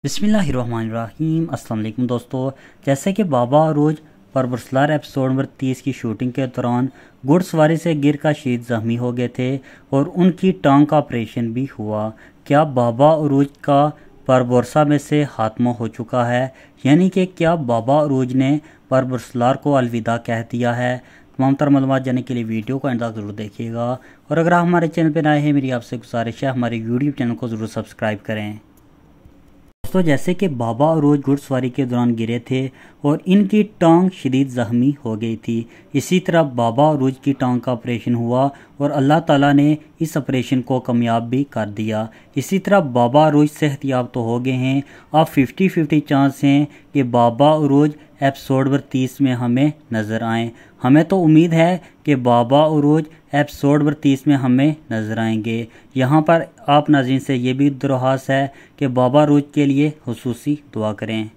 बिस्मिल्लाहिर्रहमानिर्रहीम। अस्सलाम वालेकुम दोस्तों, जैसे कि बाबा अरूज परवरसलार एपिसोड नंबर 30 की शूटिंग के दौरान घुड़सवारी से गिर का शहीद जख्मी हो गए थे और उनकी टांग का ऑपरेशन भी हुआ। क्या बाबा अरूज का परवरसा में से खात्मा हो चुका है, यानी कि क्या बाबा अरूज ने परवरसलार को अलविदा कह दिया है? तमाम तर मालूमात जानने के लिए वीडियो को एंड तक जरूर देखिएगा और अगर आप हमारे चैनल पर नए हैं, मेरी आपसे गुजारिश है हमारे यूट्यूब चैनल को ज़रूर सब्सक्राइब करें। दोस्तों, जैसे कि बाबा अरूज घुड़सवारी के दौरान गिरे थे और इनकी टांग शदीद ज़ख्मी हो गई थी। इसी तरह बाबा अरूज की टांग का ऑपरेशन हुआ और अल्लाह ताला ने इस ऑपरेशन को कामयाब भी कर दिया। इसी तरह बाबा अरूज सेहतयाब तो हो गए हैं। अब 50-50 चांस हैं कि बाबा अरूज एपिसोड नंबर 30 में हमें नज़र आएँ। हमें तो उम्मीद है कि बाबा अरूज एपिसोड नंबर 30 में हमें नज़र आएंगे। यहाँ पर आप नाज़रीन से ये भी दरख्वास्त है कि बाबा अरूज के लिए खुसूसी दुआ करें।